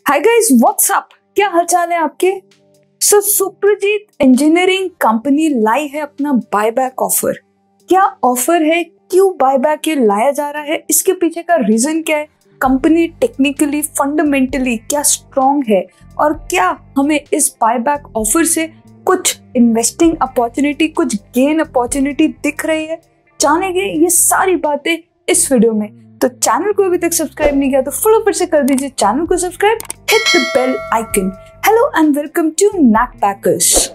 Hi guys, what's up? क्या हालचाल है आपके? सुप्रजीत इंजीनियरिंग कंपनी लाई है अपना बायबैक ऑफर। क्या ऑफर है? क्यों बायबैक ये लाया जा रहा है? इसके पीछे का रीजन क्या है? कंपनी टेक्निकली फंडामेंटली क्या स्ट्रॉन्ग है और क्या हमें इस बायबैक ऑफर से कुछ इन्वेस्टिंग अपॉर्चुनिटी, कुछ गेन अपॉर्चुनिटी दिख रही है? जानेंगे ये सारी बातें इस वीडियो में। तो चैनल को अभी तक सब्सक्राइब नहीं किया तो फटाफट से कर दीजिए चैनल को subscribe, hit the bell icon. Hello and welcome to Knack Packers.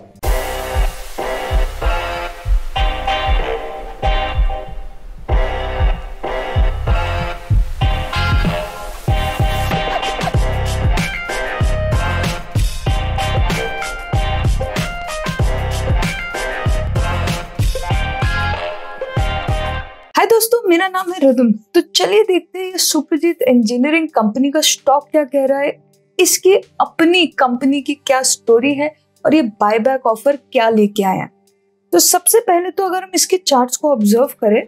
Hi दोस्तों, मेरा नाम है रिदम। तो चलिए देखते हैं ये सुप्रजीत इंजीनियरिंग कंपनी का स्टॉक क्या कह रहा है, इसकी अपनी कंपनी की क्या स्टोरी है और ये बायबैक ऑफर क्या लेके आया। तो सबसे पहले तो अगर हम इसके चार्ट्स को ऑब्जर्व करें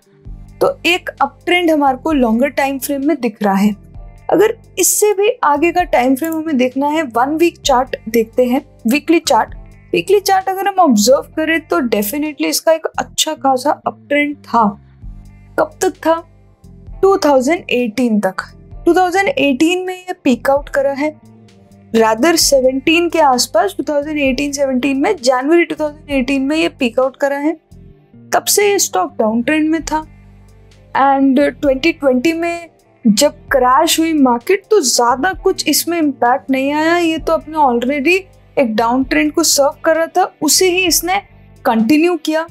तो एक अप ट्रेंड हमारे को लॉन्गर टाइम फ्रेम में दिख रहा है। अगर इससे भी आगे का टाइम फ्रेम हमें देखना है, 1 वीक चार्ट देखते हैं, वीकली चार्ट अगर हम ऑब्जर्व करें तो डेफिनेटली इसका एक अच्छा खासा अप ट्रेंड था। कब तक था? 2018 तक। 2018 में ये पीक आउट करा है, रादर 17 के आसपास, 2018-17 में, जनवरी 2018 में ये पीक आउट करा है। तब से ये स्टॉक डाउन ट्रेंड में था एंड 2020 में जब क्रैश हुई मार्केट तो ज़्यादा कुछ इसमें इम्पैक्ट नहीं आया। ये तो अपने ऑलरेडी एक डाउन ट्रेंड को सर्व कर रहा था, उसे ही इसने कंटिन्यू किया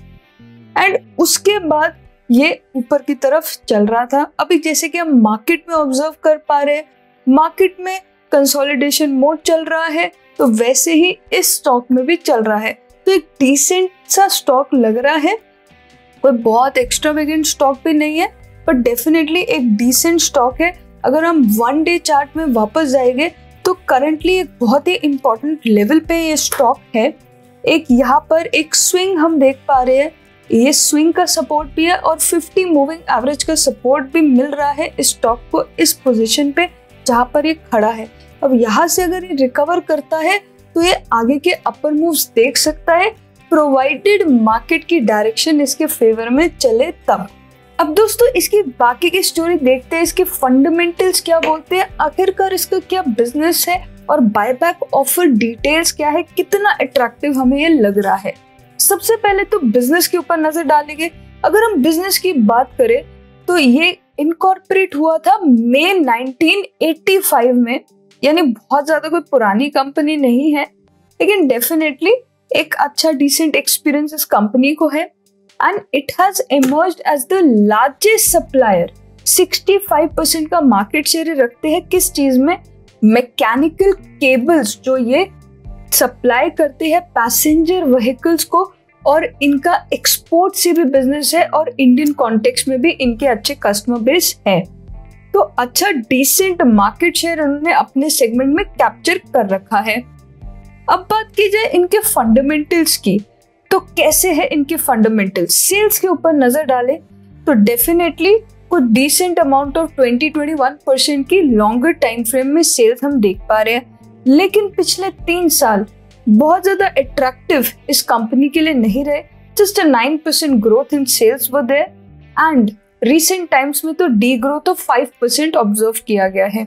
एंड उसके बाद ये ऊपर की तरफ चल रहा था। अभी जैसे कि हम मार्केट में ऑब्जर्व कर पा रहे हैं, मार्केट में कंसोलिडेशन मोड चल रहा है, तो वैसे ही इस स्टॉक में भी चल रहा है। तो एक डिसेंट सा स्टॉक लग रहा है, कोई बहुत एक्स्ट्रावेगेंट स्टॉक भी नहीं है, पर डेफिनेटली एक डिसेंट स्टॉक है। अगर हम 1 डे चार्ट में वापस जाएंगे तो करंटली एक बहुत ही इंपॉर्टेंट लेवल पे ये स्टॉक है। एक यहाँ पर एक स्विंग हम देख पा रहे हैं, ये स्विंग का सपोर्ट भी है और 50 मूविंग एवरेज का सपोर्ट भी मिल रहा है इस स्टॉक को इस पोजीशन पे जहां पर ये खड़ा है। अब यहाँ से अगर ये रिकवर करता है तो ये आगे के अपर मूव्स देख सकता है, प्रोवाइडेड मार्केट की डायरेक्शन इसके फेवर में चले तब। अब दोस्तों इसकी बाकी की स्टोरी देखते हैं, इसके फंडामेंटल्स क्या बोलते हैं, आखिरकार इसका क्या बिजनेस है और बायबैक ऑफर डिटेल्स क्या है, कितना अट्रैक्टिव हमें ये लग रहा है। सबसे पहले तो बिजनेस के ऊपर नजर डालेंगे। अगर हम बिजनेस की बात करें तो ये इनकॉर्पोरेट हुआ था मई 1985 में, यानी बहुत ज्यादा कोई पुरानी कंपनी नहीं है, लेकिन डेफिनेटली एक अच्छा डिसेंट एक्सपीरियंस इस कंपनी को है and it has emerged as the largest supplier. 65% का मार्केट शेयर रखते हैं किस चीज में? मैकेनिकल केबल्स जो ये सप्लाई करते हैं पैसेंजर व्हीकल्स को, और इनका एक्सपोर्ट से भी बिजनेस है और इंडियन कॉन्टेक्स्ट में भी इनके अच्छे कस्टमर बेस है। तो अच्छा डिसेंट मार्केट शेयर उन्होंने अपने सेगमेंट में कैप्चर कर रखा है। अब बात की जाए इनके फंडामेंटल्स की, तो कैसे है इनके फंडामेंटल्स? सेल्स के ऊपर नजर डालें तो डेफिनेटली कुछ डिसेंट अमाउंट ऑफ 20-21% की लॉन्गर टाइम फ्रेम में सेल्स हम देख पा रहे हैं, लेकिन पिछले 3 साल बहुत ज्यादा अट्रैक्टिव इस कंपनी के लिए नहीं रहे। Just 9% growth in sales were there and recent times में तो डी ग्रोथ ऑफ 5% ऑब्जर्व किया गया है।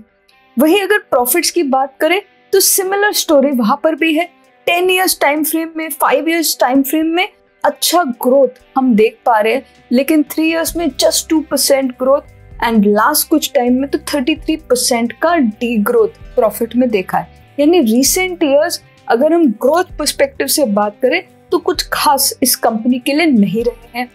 वहीं अगर प्रॉफिट्स की बात करें तो सिमिलर स्टोरी वहां पर भी है। 10 इयर्स टाइम फ्रेम में, 5 इयर्स टाइम फ्रेम में अच्छा ग्रोथ हम देख पा रहे हैं, लेकिन 3 इयर्स में जस्ट 2% ग्रोथ एंड लास्ट कुछ टाइम में तो 33% का डी ग्रोथ प्रॉफिट में देखा है। यानी रिसेंट ईयर्स अगर हम ग्रोथ पर्सपेक्टिव से बात करें तो कुछ खास इस कंपनी के लिए नहीं रहे हैं।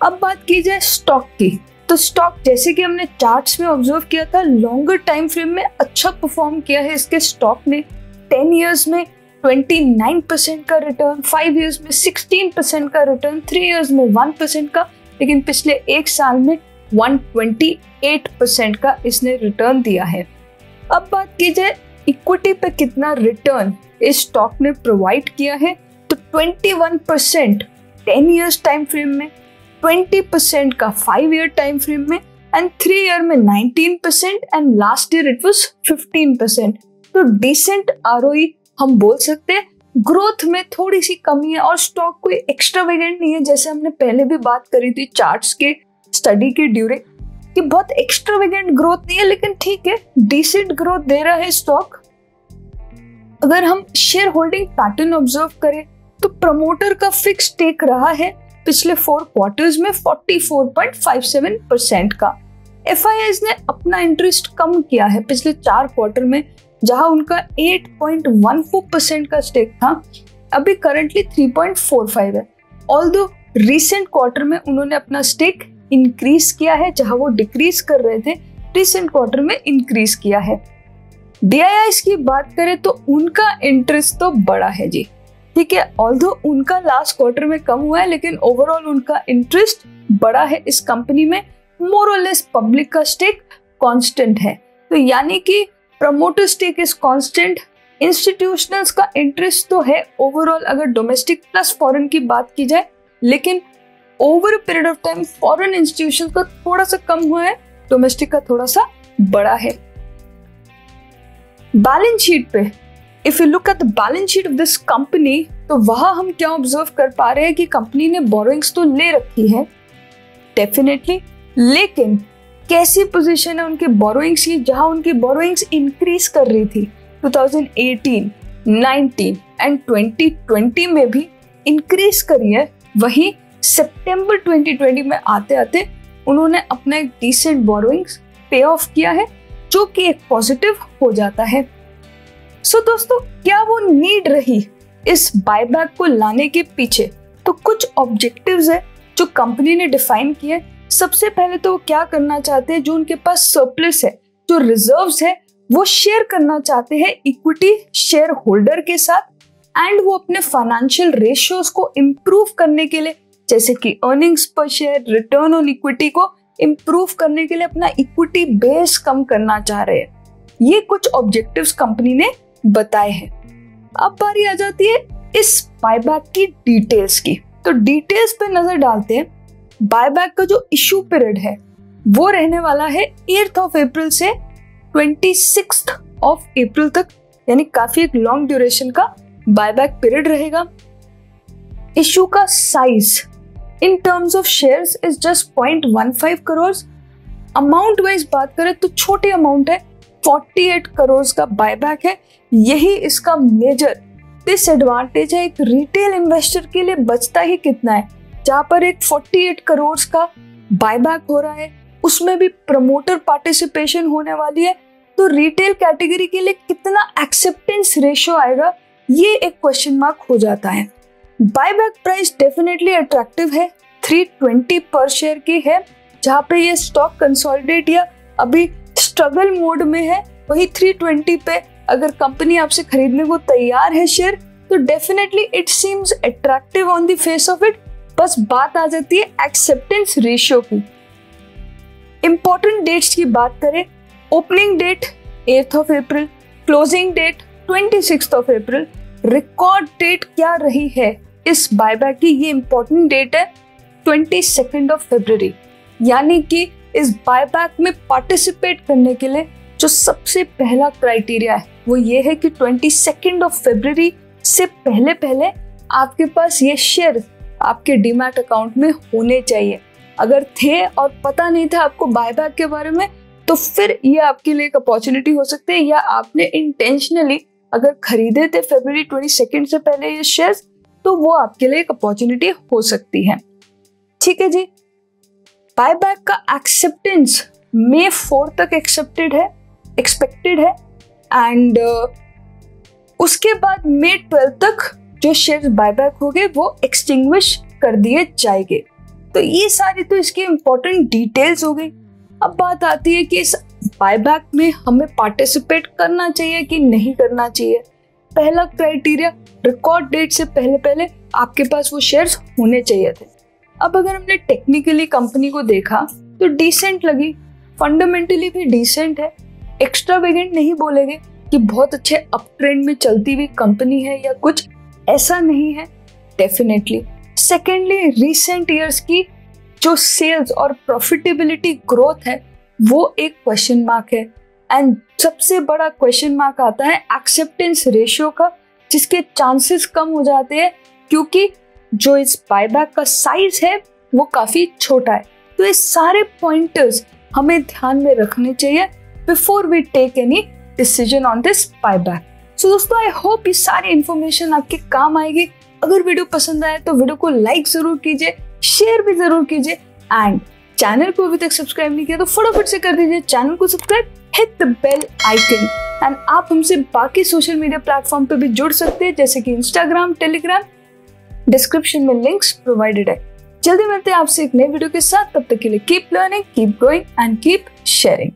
अब बात की जाए स्टॉक की, तो स्टॉक जैसे कि हमने चार्ट्स में ऑब्जर्व किया था, लॉन्गर टाइम फ्रेम में अच्छा परफॉर्म किया है इसके स्टॉक ने। 10 इयर्स में 29% का रिटर्न, 5 इयर्स में 16% का रिटर्न, 3 इयर्स में 1% का, लेकिन पिछले 1 साल में 128% का इसने रिटर्न दिया है। अब बात की जाए इक्विटी पे कितना रिटर्न इस स्टॉक ने प्रोवाइड किया है, तो 21% 10 इयर्स टाइम फ्रेम में, 20% का 5 ईयर टाइम फ्रेम में एंड 3 ईयर में 19% and last year it was 15%। तो डिसेंट आरओई हम बोल सकते हैं। ग्रोथ में थोड़ी सी कमी है और स्टॉक कोई एक्स्ट्रावेगेंट नहीं है, जैसे हमने पहले भी बात करी थी चार्ट्स के स्टडी के ड्यूरिंग कि बहुत एक्स्ट्रावेगेंट ग्रोथ नहीं है, लेकिन ठीक है, डिसेंट ग्रोथ दे रहा है स्टॉक। अगर हम शेयर होल्डिंग पैटर्न ऑब्जर्व करें तो प्रमोटर का फिक्स टेक रहा है पिछले 4 क्वार्टर्स में 44.57% का। FIIs ने अपना इंटरेस्ट कम किया है पिछले 4 क्वार्टर में, जहां उनका 8.14% का स्टेक था, अभी करंटली 3.45 है। ऑल्दो रिसेंट क्वार्टर में उन्होंने अपना स्टेक इंक्रीज किया है, जहां वो डिक्रीज कर रहे थे, रिसेंट क्वार्टर में इंक्रीज किया है। DIIs की बात करें तो उनका इंटरेस्ट तो बड़ा है जी, ठीक है, ऑल्दो उनका लास्ट क्वार्टर में कम हुआ है, लेकिन ओवरऑल उनका इंटरेस्ट बड़ा है इस कंपनी में। मोर और लेस पब्लिक का स्टेक कांस्टेंट है, तो यानी कि promoter stake is constant. Institutionals का इंटरेस्ट तो है ओवरऑल अगर डोमेस्टिक प्लस फॉरेन की बात की जाए, लेकिन over period of time foreign institution का थोड़ा सा कम हुआ है, डोमेस्टिक का थोड़ा सा बड़ा है। बैलेंस शीट पे if you look at the balance sheet of this company, तो वहां हम क्या ऑब्जर्व कर पा रहे हैं कि कंपनी ने बोरोइंग्स तो ले रखी है डेफिनेटली, लेकिन कैसी पोजीशन है उनके बोरोइंग्स की, जहां उनकी बोरोइंग्स इंक्रीज कर रही थी 2018, 19 एंड 2020 में भी इंक्रीज करी है, वहीं सितंबर 2020 में आते आते उन्होंने अपना एक डिसेंट बोरोइंग्स पे ऑफ किया है, जो कि एक पॉजिटिव हो जाता है। सो दोस्तों, क्या वो नीड रही इस बायबैक को लाने के पीछे? तो कुछ ऑब्जेक्टिव्स है जो कंपनी ने डिफाइन किए। सबसे पहले तो वो क्या करना चाहते हैं, जो उनके पास सरप्लस है, जो रिजर्व्स है, वो शेयर करना चाहते हैं इक्विटी शेयर होल्डर के साथ, एंड वो अपने फाइनेंशियल रेशियोज को इम्प्रूव करने के लिए, जैसे कि अर्निंग्स पर शेयर, रिटर्न ऑन इक्विटी को इम्प्रूव करने के लिए अपना इक्विटी बेस कम करना चाह रहे हैं। ये कुछ ऑब्जेक्टिव्स कंपनी ने बताए हैं। अब बारी आ जाती है इस बायबैक की डिटेल्स की, तो डिटेल्स पे नजर डालते हैं। बायबैक का जो इशू पीरियड है वो रहने वाला है 8th of April से 26th of April तक, यानी काफी एक लॉन्ग ड्यूरेशन का बायबैक पीरियड रहेगा। इशू का size in terms of shares is just 0.15 crore. Amount wise बात करें तो छोटे अमाउंट है, 48 करोड़ का बायबैक है। यही इसका मेजर डिसएडवांटेज है। एक रिटेल इन्वेस्टर के लिए बचता ही कितना है, जहां पर एक 48 करोड़ का बायबैक हो रहा है, उसमें भी प्रमोटर पार्टिसिपेशन होने वाली है, तो रिटेल कैटेगरी के लिए कितना एक्सेप्टेंस रेशियो आएगा, ये एक क्वेश्चन मार्क हो जाता है। बायबैक प्राइस डेफिनेटली अट्रैक्टिव है, 320 पर शेयर की है, जहां पे ये स्टॉक कंसोलिडेट या अभी स्ट्रगल मोड में है। वही 320 पे अगर कंपनी आपसे खरीदने को तैयार है शेयर, तो definitely it seems attractive on the face of it. बस बात आ जाती है एक्सेप्टेंस रेशियो की। इंपॉर्टेंट डेट्स की बात करें, opening date 8th of April, closing date 26th of April, record date क्या रही है इस बायबैक की, ये इंपॉर्टेंट डेट है 22nd of February। यानी कि इस बायबैक में पार्टिसिपेट करने के लिए जो सबसे पहला क्राइटेरिया है वो ये है कि 22nd of February से पहले पहले आपके पास ये शेयर आपके डीमैट अकाउंट में होने चाहिए। अगर थे और पता नहीं था आपको बायबैक के बारे में, तो फिर ये आपके लिए एक अपॉर्चुनिटी हो सकती है, या आपने इंटेंशनली अगर खरीदे थे February 22 से पहले ये शेयर्स, तो वो आपके लिए एक अपॉर्चुनिटी हो सकती है। ठीक है जी, बायबैक का एक्सेप्टेंस May 4 तक एक्सपेक्टेड है एंड उसके बाद May 12 तक जो शेयर बायबैक हो गए वो एक्सटिंग्विश कर दिए जाएंगे। तो ये सारी तो इसकी इंपॉर्टेंट डिटेल्स हो गई। अब बात आती है कि इस बायबैक में हमें पार्टिसिपेट करना चाहिए कि नहीं करना चाहिए। पहला क्राइटेरिया, रिकॉर्ड डेट से पहले पहले आपके पास वो शेयर्स होने चाहिए थे। अब अगर हमने टेक्निकली कंपनी को देखा तो डिसेंट लगी, फंडामेंटली भी डिसेंट है, एक्स्ट्रावेगेंट नहीं बोलेंगे कि बहुत अच्छे अप ट्रेंड में चलती हुई कंपनी है या कुछ ऐसा नहीं है डेफिनेटली। सेकेंडली, रिसेंट ईयर्स की जो सेल्स और प्रॉफिटेबिलिटी ग्रोथ है वो एक क्वेश्चन मार्क है, एंड सबसे बड़ा क्वेश्चन मार्क आता है एक्सेप्टेंस रेशियो का, जिसके चांसेस कम हो जाते हैं क्योंकि जो इस बायबैक का साइज है वो काफी छोटा है। तो ये सारे पॉइंटर्स हमें ध्यान में रखने चाहिए before we take any decision on this buyback. So दोस्तों, आई होप ये सारी इन्फॉर्मेशन आपके काम आएगी। अगर वीडियो पसंद आए तो वीडियो को लाइक जरूर कीजिए, शेयर भी जरूर कीजिए एंड चैनल को अभी तक सब्सक्राइब नहीं किया तो फटाफट से कर दीजिए चैनल को subscribe, hit the bell icon. And आप हमसे बाकी सोशल मीडिया प्लेटफॉर्म पे भी जुड़ सकते हैं, जैसे कि इंस्टाग्राम, टेलीग्राम, डिस्क्रिप्शन में लिंक्स प्रोवाइडेड है। जल्दी मिलते हैं आपसे एक नए वीडियो के साथ, तब तक के लिए keep learning, keep growing and keep sharing.